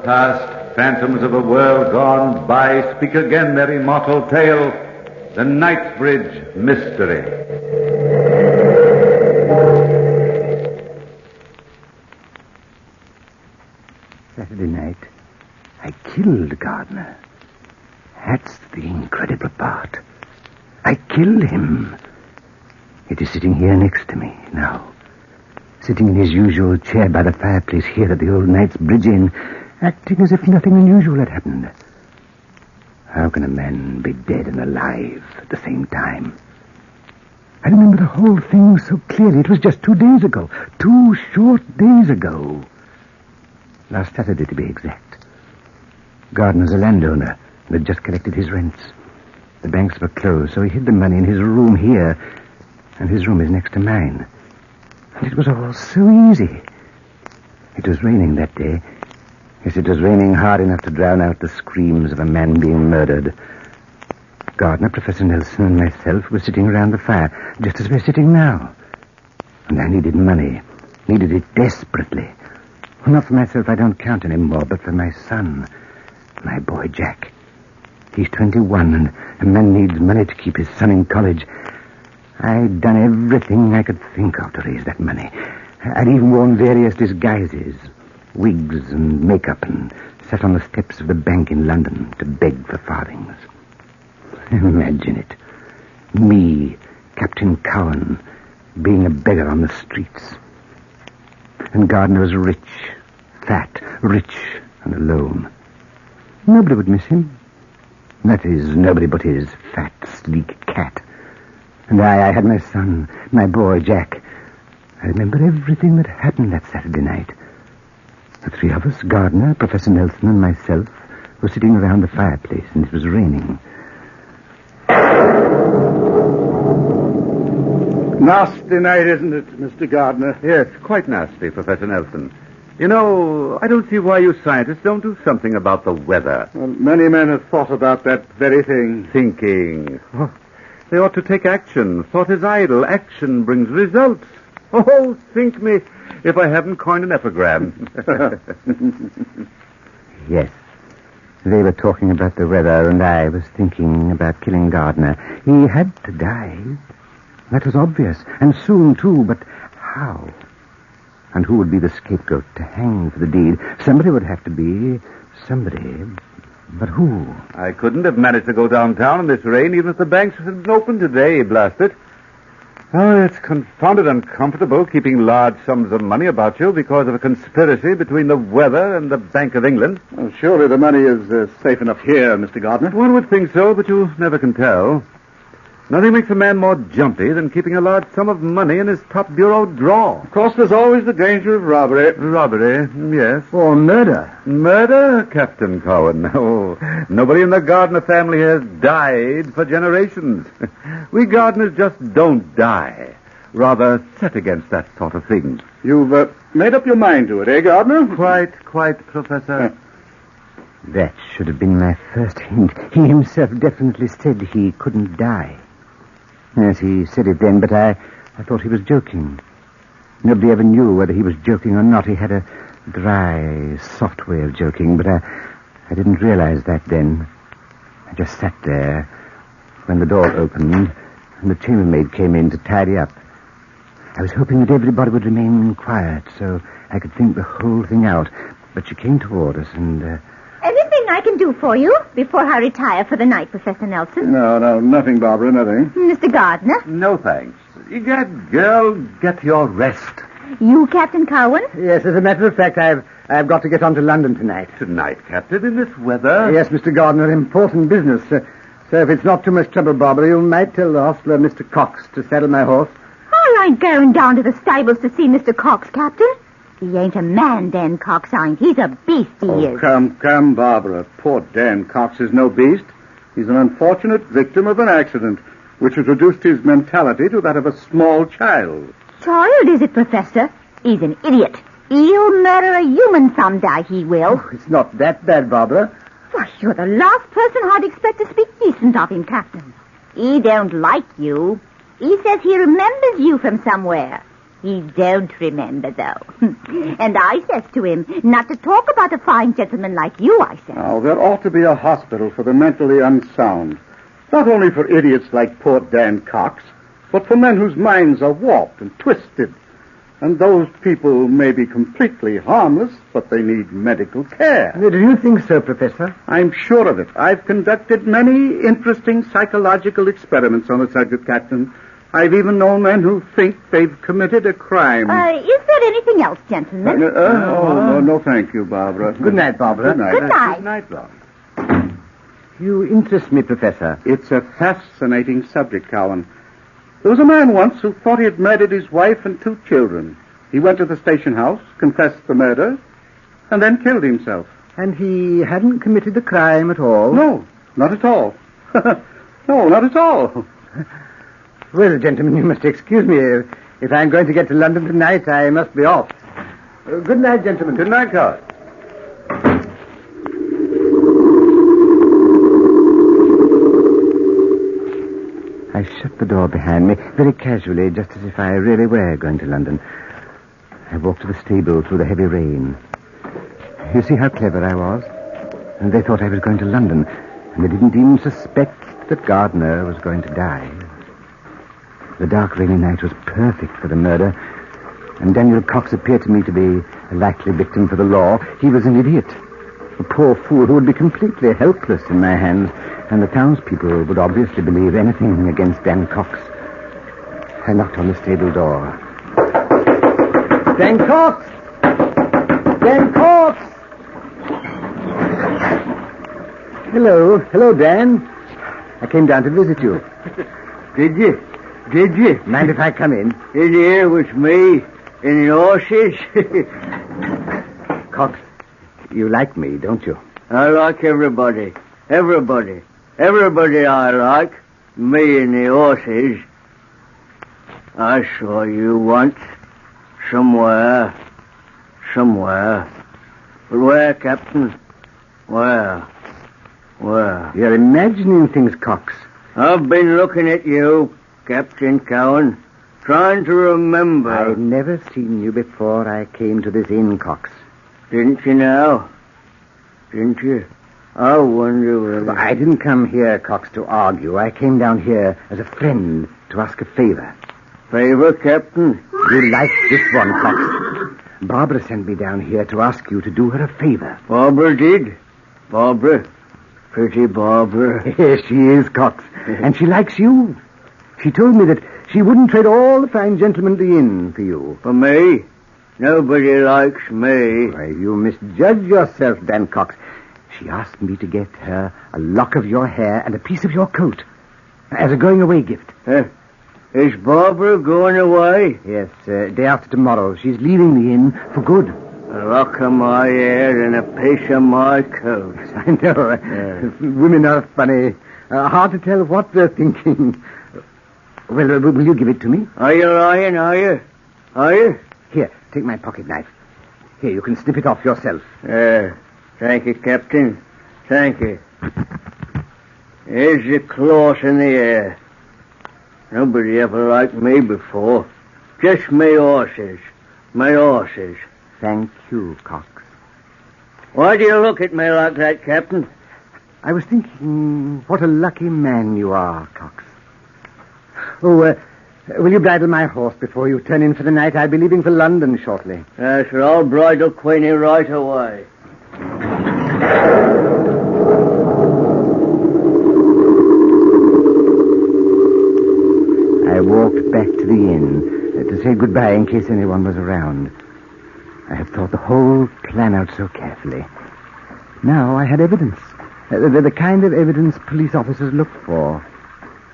past, phantoms of a world gone by, speak again their immortal tale, the Knightsbridge Mystery. Saturday night, I killed Gardner. That's the incredible part. I killed him. It is sitting here next to me now. Sitting in his usual chair by the fireplace here at the old Knightsbridge Inn, acting as if nothing unusual had happened. How can a man be dead and alive at the same time? I remember the whole thing so clearly. It was just 2 days ago. 2 short days ago. Last Saturday, to be exact. Gardner's a landowner and had just collected his rents. The banks were closed, so he hid the money in his room here, and his room is next to mine. And it was all so easy. It was raining that day. Yes, it was raining hard enough to drown out the screams of a man being murdered. Gardner, Professor Nelson, and myself were sitting around the fire, just as we're sitting now. And I needed money. Needed it desperately. Well, not for myself, I don't count anymore, but for my son, my boy Jack. He's 21, and a man needs money to keep his son in college. I'd done everything I could think of to raise that money. I'd even worn various disguises, wigs and makeup, and sat on the steps of the bank in London to beg for farthings. Imagine it. Me, Captain Cowan, being a beggar on the streets. And Gardner was rich, fat, rich, and alone. Nobody would miss him. That is, nobody but his fat, sleek cat. And I had my son, my boy, Jack. I remember everything that happened that Saturday night. The 3 of us, Gardner, Professor Nelson, and myself, were sitting around the fireplace, and it was raining. Nasty night, isn't it, Mr. Gardner? Yes, quite nasty, Professor Nelson. You know, I don't see why you scientists don't do something about the weather. Well, many men have thought about that very thing. Thinking. Oh, they ought to take action. Thought is idle. Action brings results. Oh, think me if I haven't coined an epigram. Yes. They were talking about the weather, and I was thinking about killing Gardner. He had to die. That was obvious. And soon, too. But how? And who would be the scapegoat to hang for the deed? Somebody would have to be. Somebody. But who? I couldn't have managed to go downtown in this rain even if the banks had been open today, blast it. Oh, it's confounded uncomfortable keeping large sums of money about you because of a conspiracy between the weather and the Bank of England. Well, surely the money is safe enough here, Mr. Gardner. One would think so, but you never can tell. Nothing makes a man more jumpy than keeping a large sum of money in his top bureau drawer. Of course, there's always the danger of robbery. Robbery, yes. Or murder. Murder, Captain Cowan? No. Nobody in the Gardner family has died for generations. We Gardners just don't die. Rather set against that sort of thing. You've made up your mind to it, eh, Gardner? Quite, Professor. That should have been my first hint. He himself definitely said he couldn't die. Yes, he said it then, but I thought he was joking. Nobody ever knew whether he was joking or not. He had a dry, soft way of joking, but I didn't realize that then. I just sat there when the door opened and the chambermaid came in to tidy up. I was hoping that everybody would remain quiet so I could think the whole thing out. But she came toward us and... Anything I can do for you before I retire for the night, Professor Nelson? No, nothing, Barbara, nothing. Mr. Gardner? No, thanks. Egad, girl, get your rest. You, Captain Cowan? Yes, as a matter of fact, I've got to get on to London tonight. Tonight, Captain, in this weather? Yes, Mr. Gardner, important business. So if it's not too much trouble, Barbara, you might tell the hostler, Mr. Cox, to saddle my horse. I ain't going down to the stables to see Mr. Cox, Captain. He ain't a man, Dan Cox ain't. He's a beast, he is. Come, Barbara. Poor Dan Cox is no beast. He's an unfortunate victim of an accident, which has reduced his mentality to that of a small child. Child, is it, Professor? He's an idiot. He'll murder a human someday, he will. Oh, it's not that bad, Barbara. Why, you're the last person I'd expect to speak decent of him, Captain. He don't like you. He says he remembers you from somewhere. He don't remember, though. And I says to him, not to talk about a fine gentleman like you, I says. Now, there ought to be a hospital for the mentally unsound. Not only for idiots like poor Dan Cox, but for men whose minds are warped and twisted. And those people may be completely harmless, but they need medical care. Do you think so, Professor? I'm sure of it. I've conducted many interesting psychological experiments on the subject, Captain. I've even known men who think they've committed a crime. Is there anything else, gentlemen? No, thank you, Barbara. Good night, Barbara. Good night. Good night. Good night, Barbara. You interest me, Professor. It's a fascinating subject, Cowan. There was a man once who thought he had murdered his wife and 2 children. He went to the station house, confessed the murder, and then killed himself. And he hadn't committed the crime at all? No, not at all. No, not at all. Well, gentlemen, you must excuse me. If I'm going to get to London tonight, I must be off. Good night, gentlemen. Good night, Cowan. I shut the door behind me, very casually, just as if I really were going to London. I walked to the stable through the heavy rain. You see how clever I was? And they thought I was going to London, and they didn't even suspect that Gardner was going to die. The dark, rainy night was perfect for the murder, and Daniel Cox appeared to me to be a likely victim for the law. He was an idiot, a poor fool who would be completely helpless in my hands, and the townspeople would obviously believe anything against Dan Cox. I knocked on the stable door. Dan Cox! Dan Cox! Hello, Dan. I came down to visit you. Did you? Mind if I come in? In here with me in the horses? Cox, you like me, don't you? I like everybody. Everybody I like. Me and the horses. I saw you once. Somewhere. But where, Captain? Where? You're imagining things, Cox. I've been looking at you, Captain Cowan, trying to remember. I've never seen you before I came to this inn, Cox. Didn't you now? Didn't you? I wonder whether... I didn't come here, Cox, to argue. I came down here as a friend to ask a favor. Favor, Captain? You like this one, Cox. Barbara sent me down here to ask you to do her a favor. Barbara did? Barbara? Pretty Barbara. Yes, she is, Cox. And she likes you. She told me that she wouldn't trade all the fine gentlemen at the inn for you. For me? Nobody likes me. Why, you misjudge yourself, Dan Cox. She asked me to get her a lock of your hair and a piece of your coat as a going-away gift. Is Barbara going away? Yes, day after tomorrow. She's leaving the inn for good. A lock of my hair and a piece of my coat. I know. Women are funny. Hard to tell what they're thinking. Well, will you give it to me? Are you lying, are you? Here, take my pocket knife. Here, you can snip it off yourself. Thank you, Captain. Thank you. Here's the claws in the air. Nobody ever liked me before. Just my horses. Thank you, Cox. Why do you look at me like that, Captain? I was thinking what a lucky man you are, Cox. Oh, will you bridle my horse before you turn in for the night? I'll be leaving for London shortly. Yes, I'll bridle Queenie right away. I walked back to the inn to say goodbye in case anyone was around. I had thought the whole plan out so carefully. Now I had evidence. The kind of evidence police officers look for.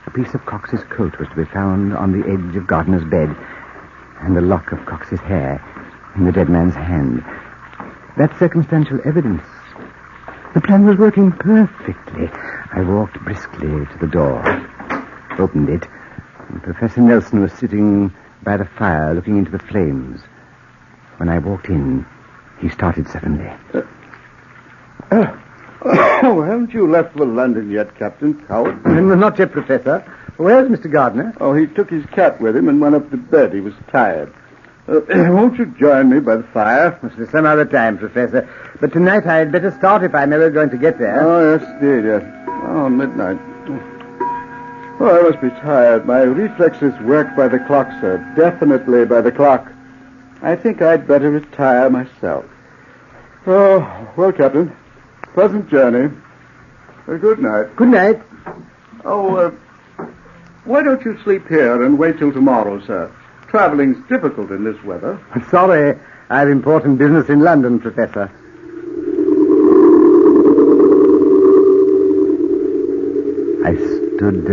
A piece of Cox's coat was to be found on the edge of Gardner's bed, and a lock of Cox's hair in the dead man's hand. That's circumstantial evidence. The plan was working perfectly. I walked briskly to the door, opened it, and Professor Nelson was sitting by the fire looking into the flames. When I walked in, he started suddenly. Haven't you left for London yet, Captain Cowan? Not yet, Professor. Where's Mr. Gardner? Oh, he took his cat with him and went up to bed. He was tired. Won't you join me by the fire? Some other time, Professor. But tonight I'd better start if I'm ever going to get there. Oh, yes, indeed, yes. Oh, midnight. Oh, I must be tired. My reflexes work by the clock, sir. Definitely by the clock. I think I'd better retire myself. Oh, well, Captain. Pleasant journey. Good night. Good night. Oh, why don't you sleep here and wait till tomorrow, sir? Traveling's difficult in this weather. I'm sorry. I have important business in London, Professor. I stood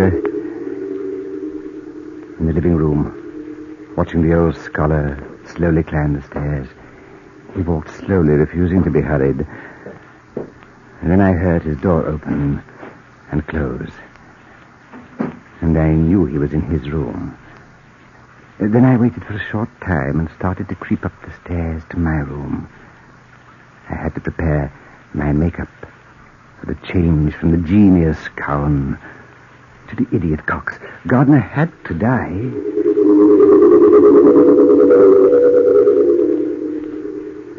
in the living room, watching the old scholar slowly climb the stairs. He walked slowly, refusing to be hurried. And then I heard his door open and close. And I knew he was in his room. Then I waited for a short time and started to creep up the stairs to my room. I had to prepare my makeup for the change from the genius Cowan to the idiot Cox. Gardner had to die.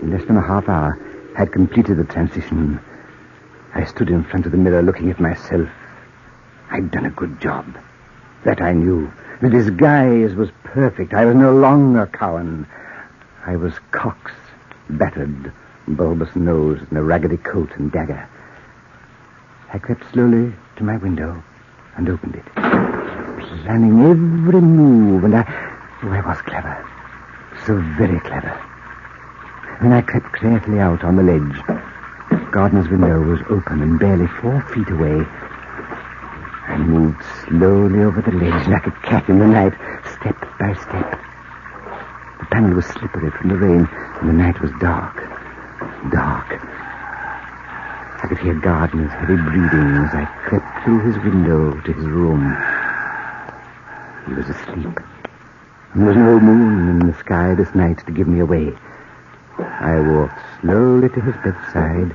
In less than a half hour, I had completed the transition. I stood in front of the mirror looking at myself. I'd done a good job. That I knew. The disguise was perfect. I was no longer Cowan. I was Cox, battered, bulbous nose, and a raggedy coat and dagger. I crept slowly to my window and opened it, planning every move, and I was clever. So very clever. When I crept carefully out on the ledge, Gardner's window was open and barely 4 feet away. I moved slowly over the ledge like a cat in the night, step by step. The panel was slippery from the rain, and the night was dark. Dark. I could hear Gardner's heavy breathing as I crept through his window to his room. He was asleep. There was no moon in the sky this night to give me away. I walked slowly to his bedside,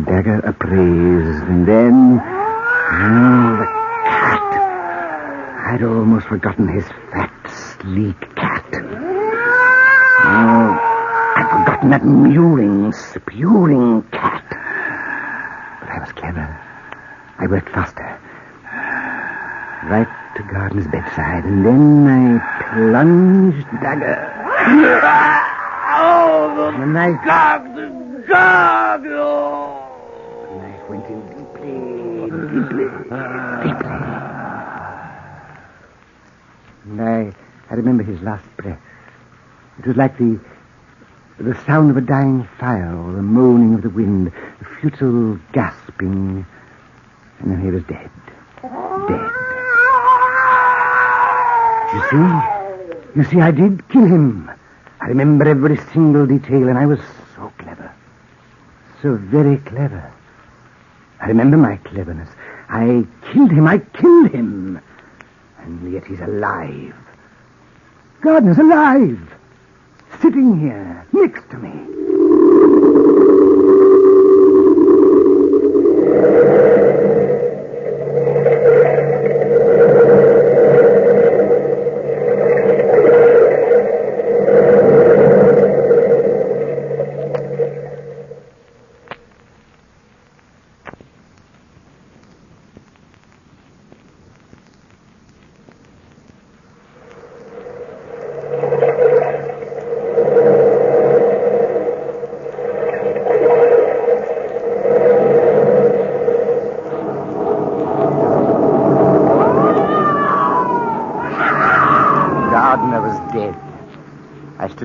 dagger upraised, and then... Oh, the cat. I'd almost forgotten his fat, sleek cat. Oh, I'd forgotten that mewing, spewing cat. But I was clever. I worked faster. Right to Gardner's bedside, and then I plunged dagger. Oh, the knife. The knife went in deeply. And I remember his last breath. It was like the sound of a dying fire or the moaning of the wind, the futile gasping, and then he was dead. Dead. You see, I did kill him. I remember every single detail, and I was so clever. So very clever. I remember my cleverness. I killed him. And yet he's alive. Gardner's alive. Sitting here, next to me.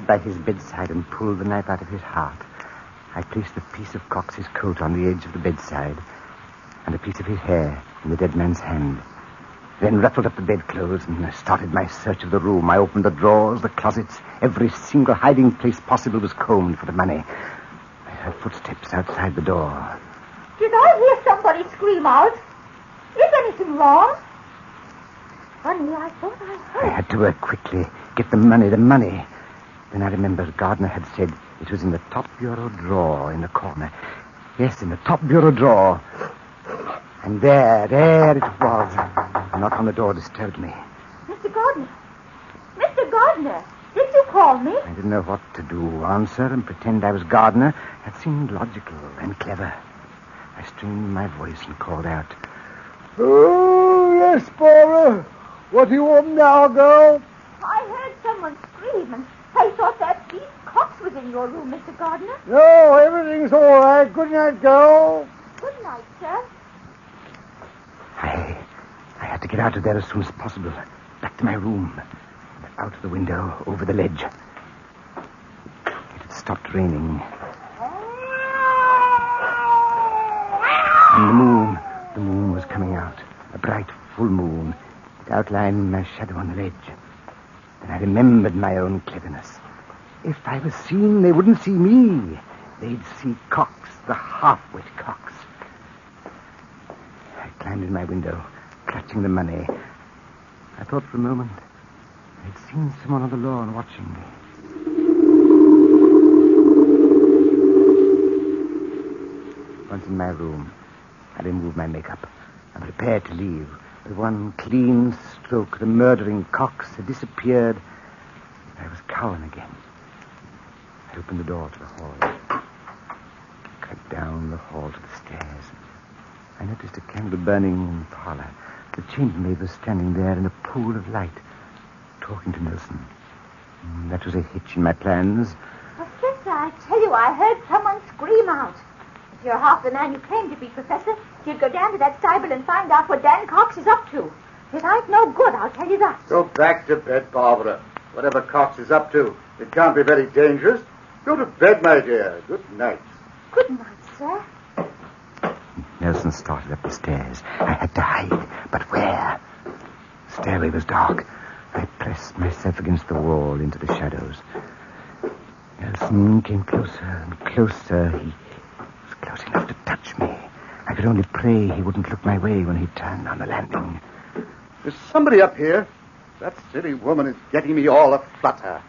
By his bedside and pulled the knife out of his heart. I placed a piece of Cox's coat on the edge of the bedside and a piece of his hair in the dead man's hand. Then ruffled up the bedclothes and I started my search of the room. I opened the drawers, the closets. Every single hiding place possible was combed for the money. I heard footsteps outside the door. Did I hear somebody scream out? Is anything wrong? Funny, I thought I heard. I had to work quickly, get the money. Then I remembered Gardner had said it was in the top bureau drawer in the corner. Yes, in the top bureau drawer. And there it was. A knock on the door disturbed me. Mr. Gardner. Mr. Gardner. Did you call me? I didn't know what to do. Answer and pretend I was Gardner. That seemed logical and clever. I strained my voice and called out. Oh, yes, Barbara. What do you want now, girl? I heard someone scream, and I thought that Pete Cox was in your room, Mr. Gardner. No, everything's all right. Good night, girl. Good night, sir. I had to get out of there as soon as possible. Back to my room. Out of the window, over the ledge. It had stopped raining. And the moon was coming out. A bright, full moon. It outlined my shadow on the ledge. Then I remembered my own cleverness. If I was seen, they wouldn't see me. They'd see Cox, the half-wit Cox. I climbed in my window, clutching the money. I thought for a moment I'd seen someone on the lawn watching me. Once in my room, I removed my makeup and prepared to leave. With one clean stroke, the murdering Cox had disappeared. I was Cowan again. I opened the door to the hall. Crept down the hall to the stairs. I noticed a candle burning in the parlor. The chambermaid was standing there in a pool of light, talking to Nelson. That was a hitch in my plans. Professor, I tell you, I heard someone scream out. If you're half the man you claim to be, Professor, you'd go down to that stable and find out what Dan Cox is up to. It ain't no good, I'll tell you that. Go back to bed, Barbara. Whatever Cox is up to, it can't be very dangerous. Go to bed, my dear. Good night. Good night, sir. Nelson started up the stairs. I had to hide, but where? The stairway was dark. I pressed myself against the wall into the shadows. Nelson came closer and closer. He was close enough to touch me. I could only pray he wouldn't look my way when he turned on the landing. There's somebody up here. That silly woman is getting me all aflutter.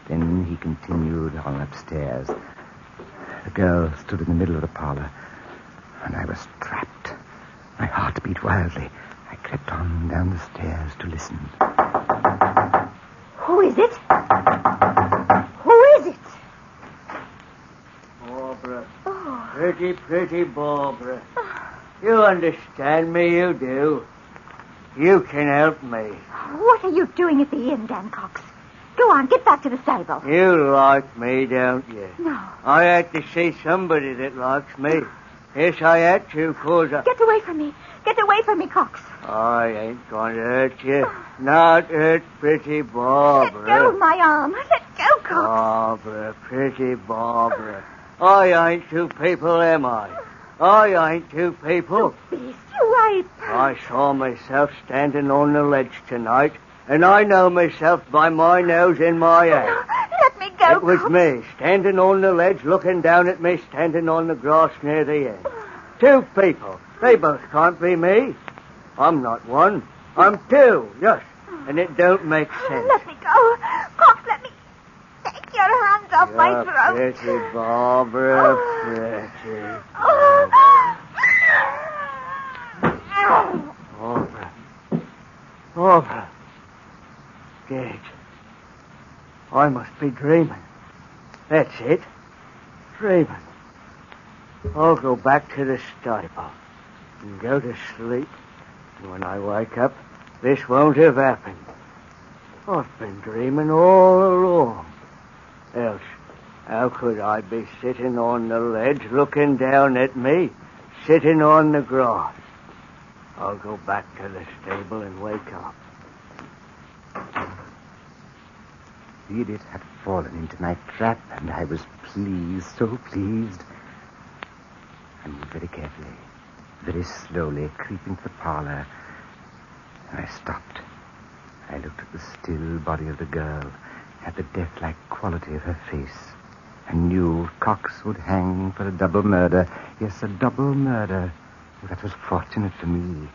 Then he continued on upstairs. The girl stood in the middle of the parlor, and I was trapped. My heart beat wildly. I crept on down the stairs to listen. Who is it? Who is it? Barbara. Oh. Pretty, pretty Barbara. You understand me, you do. You can help me. What are you doing at the inn, Dan Cox? Go on, get back to the stable. You like me, don't you? No. I had to see somebody that likes me. Yes, I had to, 'cause I... Get away from me. Get away from me, Cox. I ain't going to hurt you. Not hurt pretty Barbara. Let go of my arm. Let go, Cox. Barbara, pretty Barbara. I ain't two people, am I? I ain't two people. Beast, you ape. I saw myself standing on the ledge tonight, and I know myself by my nose and my hand. Let me go, It was Cox. me, standing on the ledge, looking down at me, standing on the grass near the end. Two people. They both can't be me. I'm not one. I'm two, yes. And it don't make sense. Let me go. Cox, let me... Take your hands off my throat. Pretty Barbara, pretty. Barbara. Barbara. Dead. I must be dreaming. That's it. Dreaming. I'll go back to the stable and go to sleep. And when I wake up, this won't have happened. I've been dreaming all along. Else, how could I be sitting on the ledge looking down at me, sitting on the grass? I'll go back to the stable and wake up. The idiot had fallen into my trap, and I was pleased, so pleased. I moved very carefully, very slowly, creeping to the parlor, and I stopped. I looked at the still body of the girl, at the death-like quality of her face, and knew Cox would hang for a double murder. Yes, a double murder. That was fortunate for me.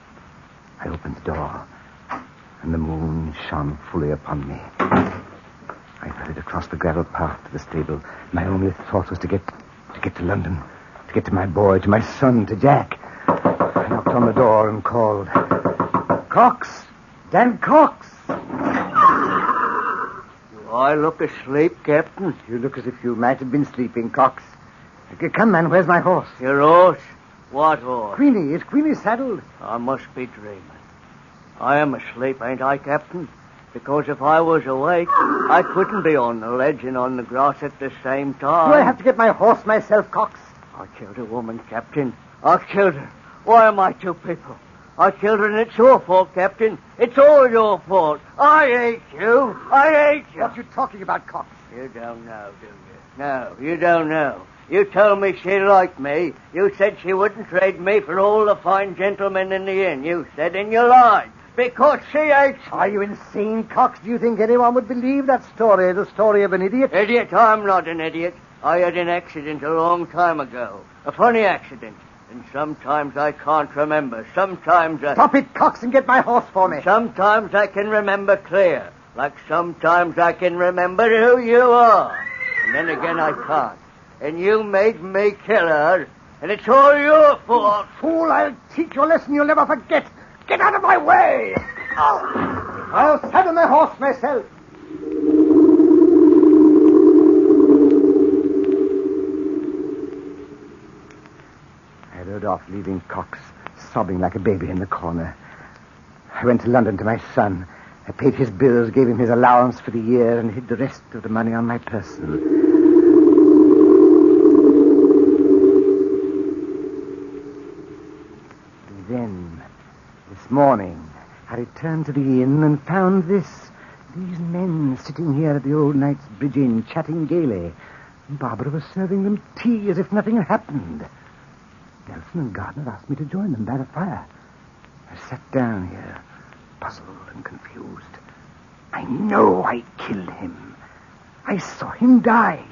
I opened the door, and the moon shone fully upon me. I hurried across the gravel path to the stable. My only thought was to get to London, to get to my boy, to my son, to Jack. I knocked on the door and called, "Cox! Dan Cox!" Do I look asleep, Captain? You look as if you might have been sleeping, Cox. Come, man, where's my horse? Your horse? What horse? Queenie. Is Queenie saddled? I must be dreaming. I am asleep, ain't I, Captain? Because if I was awake, I couldn't be on the ledge and on the grass at the same time. Do I have to get my horse myself, Cox? I killed a woman, Captain. I killed her. Why am I two people? I killed her, and it's your fault, Captain. It's all your fault. I hate you. I hate you. What are you talking about, Cox? You don't know, do you? No, you don't know. You told me she liked me. You said she wouldn't trade me for all the fine gentlemen in the inn. You said, and you lied. Because she hates me. Are you insane, Cox? Do you think anyone would believe that story, the story of an idiot? Idiot? I'm not an idiot. I had an accident a long time ago. A funny accident. And sometimes I can't remember. Sometimes I... Stop it, Cox, and get my horse for me. Sometimes I can remember clear. Like sometimes I can remember who you are. And then again I can't. And you made me kill her. And it's all your fault. Fool, I'll teach you a lesson you'll never forget. Get out of my way! Oh. I'll saddle my horse myself. I rode off, leaving Cox sobbing like a baby in the corner. I went to London to my son. I paid his bills, gave him his allowance for the year, and hid the rest of the money on my person. And then, this morning, I returned to the inn and found these men sitting here at the old Knight's Bridge Inn, chatting gaily. Barbara was serving them tea as if nothing had happened. Nelson and Gardner asked me to join them by the fire. I sat down here, puzzled and confused. I know I killed him. I saw him die.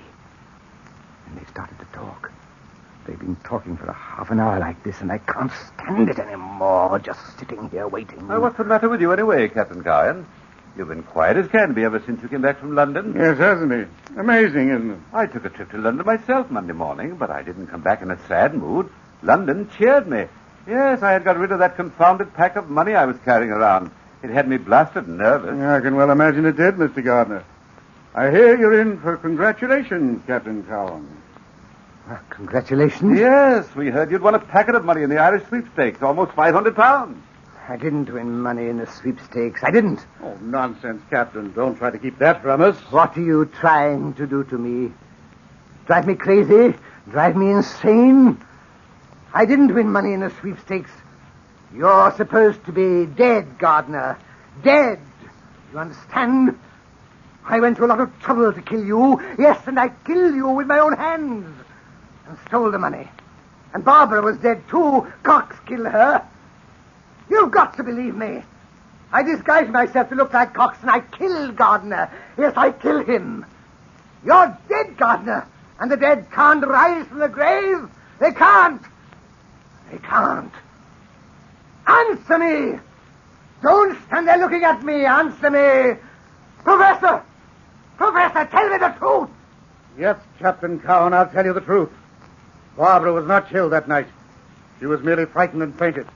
And they started to talk. They've been talking for a half an hour like this, and I can't stand it anymore, just sitting here waiting. Well, what's the matter with you anyway, Captain Cowan? You've been quiet as can be ever since you came back from London. Yes, hasn't he? Amazing, isn't it? I took a trip to London myself Monday morning, but I didn't come back in a sad mood. London cheered me. Yes, I had got rid of that confounded pack of money I was carrying around. It had me blasted nervous. I can well imagine it did, Mr. Gardner. I hear you're in for congratulations, Captain Cowan. Congratulations. Yes, we heard you'd won a packet of money in the Irish sweepstakes, almost £500. I didn't win money in the sweepstakes. I didn't. Oh, nonsense, Captain. Don't try to keep that from us. What are you trying to do to me? Drive me crazy? Drive me insane? I didn't win money in the sweepstakes. You're supposed to be dead, Gardner. Dead. You understand? I went to a lot of trouble to kill you. Yes, and I killed you with my own hands. And stole the money. And Barbara was dead, too. Cox killed her. You've got to believe me. I disguised myself to look like Cox, and I killed Gardner. Yes, I killed him. You're dead, Gardner. And the dead can't rise from the grave. They can't. They can't. Answer me. Don't stand there looking at me. Answer me. Professor, tell me the truth. Yes, Captain Cowan, I'll tell you the truth. Barbara was not killed that night. She was merely frightened and fainted.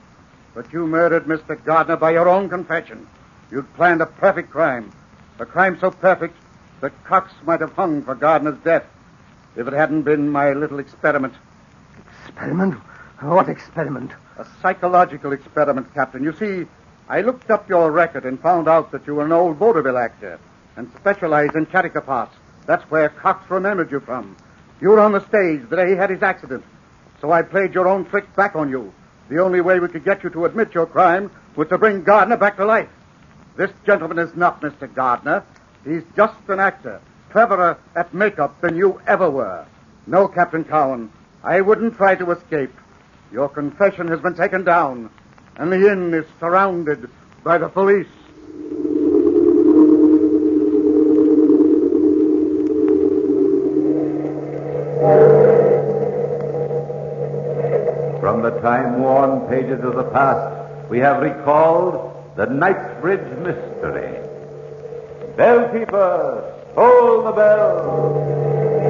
But you murdered Mr. Gardner by your own confession. You'd planned a perfect crime. A crime so perfect that Cox might have hung for Gardner's death if it hadn't been my little experiment. Experiment? What experiment? A psychological experiment, Captain. You see, I looked up your record and found out that you were an old vaudeville actor and specialized in character parts. That's where Cox remembered you from. You were on the stage the day he had his accident. So I played your own trick back on you. The only way we could get you to admit your crime was to bring Gardner back to life. This gentleman is not Mr. Gardner. He's just an actor, cleverer at makeup than you ever were. No, Captain Cowan, I wouldn't try to escape. Your confession has been taken down, and the inn is surrounded by the police. From the time-worn pages of the past, we have recalled the Knightsbridge mystery. Bellkeepers, toll the bell.